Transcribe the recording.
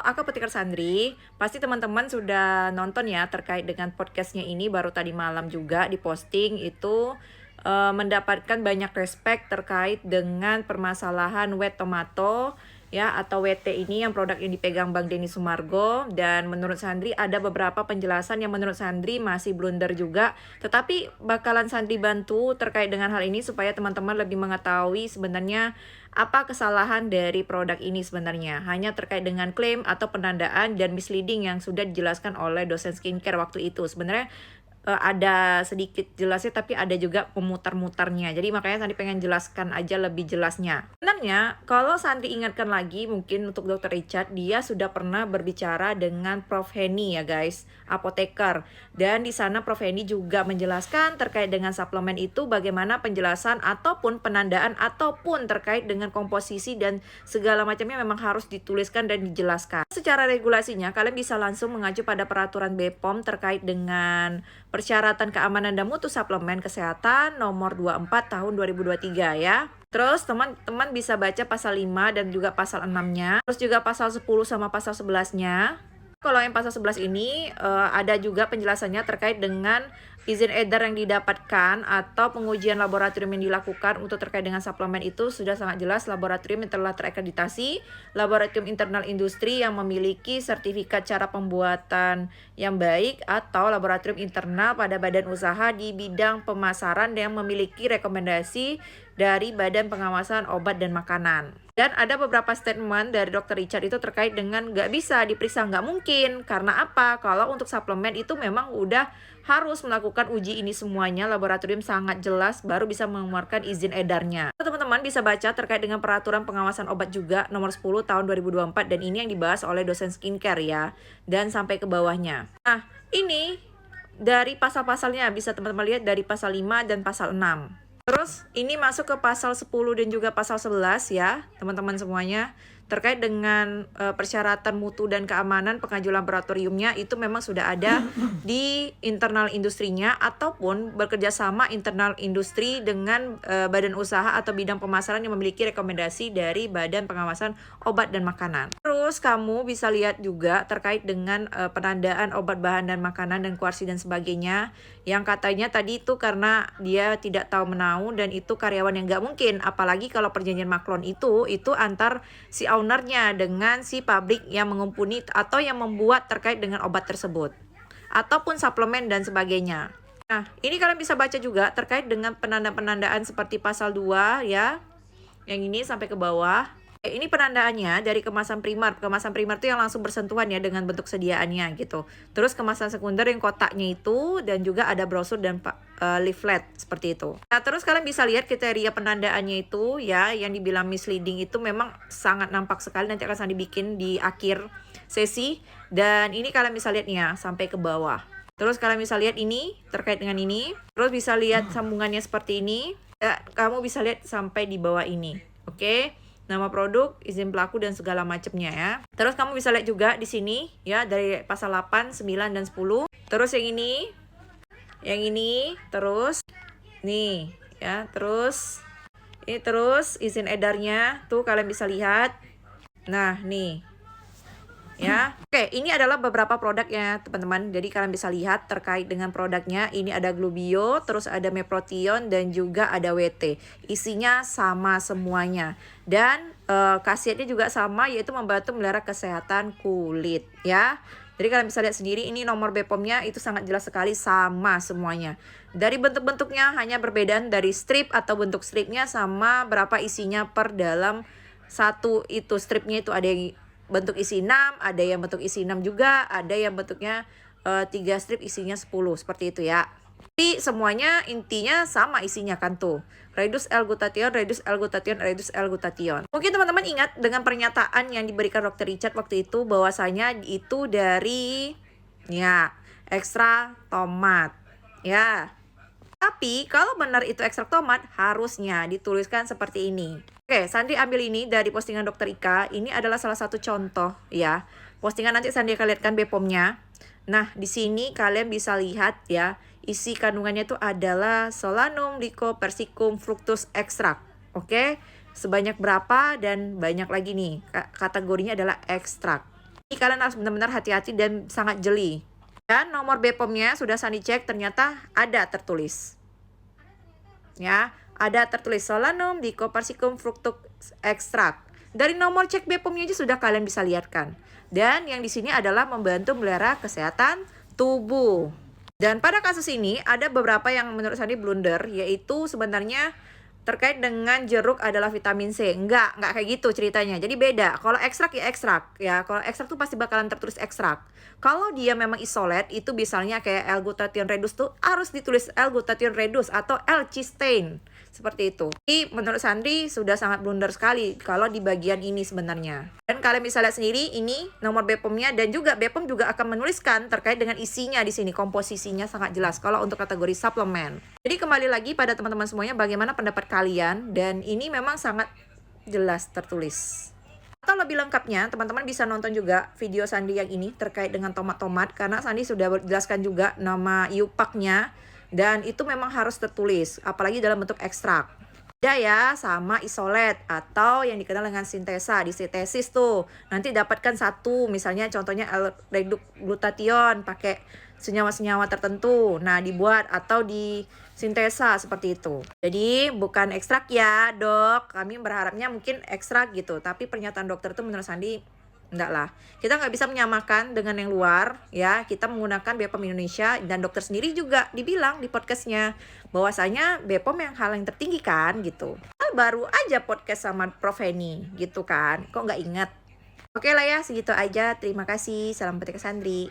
aku Petikar Sandri. Pasti teman-teman sudah nonton ya terkait dengan podcastnya ini baru tadi malam juga diposting itu mendapatkan banyak respect terkait dengan permasalahan wet tomato ya atau WT ini yang produk yang dipegang Bang Denny Sumargo, dan menurut Sandri ada beberapa penjelasan yang menurut Sandri masih blunder juga, tetapi bakalan Sandri bantu terkait dengan hal ini supaya teman-teman lebih mengetahui sebenarnya apa kesalahan dari produk ini sebenarnya. Hanya terkait dengan klaim atau penandaan dan misleading yang sudah dijelaskan oleh dosen skincare waktu itu. Sebenarnya ada sedikit jelasnya tapi ada juga pemutar-mutarnya. Jadi makanya Sandi pengen jelaskan aja lebih jelasnya. Sebenarnya kalau Sandi ingatkan lagi mungkin untuk Dr. Richard, dia sudah pernah berbicara dengan Prof. Henny ya guys, apoteker. Dan di sana Prof. Henny juga menjelaskan terkait dengan suplemen itu bagaimana penjelasan ataupun penandaan ataupun terkait dengan komposisi dan segala macamnya memang harus dituliskan dan dijelaskan. Secara regulasinya kalian bisa langsung mengacu pada peraturan BPOM terkait dengan persyaratan keamanan dan mutu suplemen kesehatan nomor 24 tahun 2023 ya. Terus teman-teman bisa baca pasal 5 dan juga pasal 6-nya. Terus juga pasal 10 sama pasal 11-nya. Kalau yang pasal 11 ini ada juga penjelasannya terkait dengan izin edar yang didapatkan atau pengujian laboratorium yang dilakukan untuk terkait dengan suplemen itu sudah sangat jelas laboratorium yang telah terakreditasi, laboratorium internal industri yang memiliki sertifikat cara pembuatan yang baik, atau laboratorium internal pada badan usaha di bidang pemasaran yang memiliki rekomendasi dari Badan Pengawasan Obat dan Makanan. Dan ada beberapa statement dari Dr. Richard itu terkait dengan nggak bisa diperiksa, nggak mungkin. Karena apa? Kalau untuk suplemen itu memang udah harus melakukan uji ini semuanya, laboratorium sangat jelas baru bisa mengeluarkan izin edarnya. Teman-teman bisa baca terkait dengan peraturan pengawasan obat juga nomor 10 tahun 2024, dan ini yang dibahas oleh dosen skincare ya. Dan sampai ke bawahnya. Nah, ini dari pasal-pasalnya bisa teman-teman lihat dari pasal 5 dan pasal 6. Terus ini masuk ke pasal 10 dan juga pasal 11 ya teman-teman semuanya. Terkait dengan persyaratan mutu dan keamanan pengajuan laboratoriumnya itu memang sudah ada di internal industrinya ataupun bekerja sama internal industri dengan badan usaha atau bidang pemasaran yang memiliki rekomendasi dari Badan Pengawasan Obat dan Makanan. Terus kamu bisa lihat juga terkait dengan penandaan obat, bahan dan makanan dan kuarsi dan sebagainya, yang katanya tadi itu karena dia tidak tahu menahu dan itu karyawan yang nggak mungkin, apalagi kalau perjanjian maklon itu antar si ownernya dengan si pabrik yang mengumpuni atau yang membuat terkait dengan obat tersebut ataupun suplemen dan sebagainya. Nah, ini kalian bisa baca juga terkait dengan penanda-penandaan seperti pasal 2 ya. Yang ini sampai ke bawah. Ini penandaannya dari kemasan primer. Kemasan primer itu yang langsung bersentuhan ya dengan bentuk sediaannya gitu. Terus kemasan sekunder yang kotaknya itu, dan juga ada brosur dan leaflet seperti itu. Nah, terus kalian bisa lihat kriteria penandaannya itu ya, yang dibilang misleading itu memang sangat nampak sekali. Nanti akan saya bikin di akhir sesi. Dan ini kalian bisa lihat nih ya sampai ke bawah. Terus kalian bisa lihat ini terkait dengan ini. Terus bisa lihat sambungannya seperti ini. Ya, kamu bisa lihat sampai di bawah ini. Oke. Nama produk, izin pelaku dan segala macamnya ya. Terus kamu bisa lihat juga di sini ya dari pasal 8, 9 dan 10. Terus yang ini, terus nih ya, terus ini terus izin edarnya tuh kalian bisa lihat. Nah, nih. Ya. Oke, ini adalah beberapa produk ya, teman-teman. Jadi kalian bisa lihat terkait dengan produknya. Ini ada Glubio, terus ada Meprotion dan juga ada WT. Isinya sama semuanya. Dan khasiatnya juga sama, yaitu membantu melihara kesehatan kulit ya. Jadi kalian bisa lihat sendiri, ini nomor BPOM-nya itu sangat jelas sekali, sama semuanya. Dari bentuk-bentuknya hanya perbedaan dari strip atau bentuk stripnya sama berapa isinya per dalam satu itu stripnya. Itu ada yang bentuk isi 6, ada yang bentuk isi 6 juga, ada yang bentuknya 3 strip isinya 10, seperti itu ya. Tapi semuanya intinya sama isinya kan tuh. Reduce L-glutathione, reduce L-glutathione, reduce L-glutathione. Mungkin teman-teman ingat dengan pernyataan yang diberikan Dr. Richard waktu itu bahwasanya itu dari ya ekstra tomat ya. Tapi kalau benar itu ekstrak tomat, harusnya dituliskan seperti ini. Oke, Sandri ambil ini dari postingan Dr. Ika. Ini adalah salah satu contoh ya. Postingan nanti Sandri akan lihatkan BPOM-nya. Nah, di sini kalian bisa lihat ya, isi kandungannya itu adalah Solanum, Lycopersicum, fructus extract. Oke, sebanyak berapa dan banyak lagi nih. Kategorinya adalah ekstrak. Jadi kalian harus benar-benar hati-hati dan sangat jeli. Dan nomor BPOM-nya sudah Sandi cek, ternyata ada tertulis. Ya, ada tertulis Solanum dicopersicum fructus extract. Dari nomor cek BPOM-nya aja sudah kalian bisa lihat kan. Dan yang di sini adalah membantu melihara kesehatan tubuh. Dan pada kasus ini ada beberapa yang menurut Sandi blunder, yaitu sebenarnya terkait dengan jeruk adalah vitamin C. Enggak kayak gitu ceritanya. Jadi beda. Kalau ekstrak ya ekstrak ya. Kalau ekstrak tuh pasti bakalan tertulis ekstrak. Kalau dia memang isolate itu misalnya kayak L-glutathione reduce tuh harus ditulis L-glutathione reduce atau L-cysteine. Seperti itu. Jadi menurut Sandri sudah sangat blunder sekali kalau di bagian ini sebenarnya. Dan kalian bisa lihat sendiri ini nomor BPOM-nya, dan juga BPOM juga akan menuliskan terkait dengan isinya di sini. Komposisinya sangat jelas kalau untuk kategori suplemen. Jadi kembali lagi pada teman-teman semuanya, bagaimana pendapat kalian? Dan ini memang sangat jelas tertulis. Atau lebih lengkapnya, teman-teman bisa nonton juga video Sandi yang ini terkait dengan tomat-tomat, karena Sandi sudah menjelaskan juga nama IUPAC-nya, dan itu memang harus tertulis, apalagi dalam bentuk ekstrak. Beda ya sama isolate atau yang dikenal dengan sintesa. Di sintesis tuh nanti dapatkan satu, misalnya contohnya L-reduc glutathione pakai senyawa-senyawa tertentu. Nah, dibuat atau di sintesa seperti itu. Jadi bukan ekstrak ya, Dok. Kami berharapnya mungkin ekstrak gitu, tapi pernyataan dokter itu menurut Sandi enggak lah. Kita nggak bisa menyamakan dengan yang luar ya. Kita menggunakan BPOM Indonesia, dan dokter sendiri juga dibilang di podcastnya bahwasanya BPOM yang hal yang tertinggi kan gitu. Baru aja podcast sama Prof Henny gitu kan. Kok nggak ingat? Oke lah ya, segitu aja. Terima kasih. Salam petik Sandri.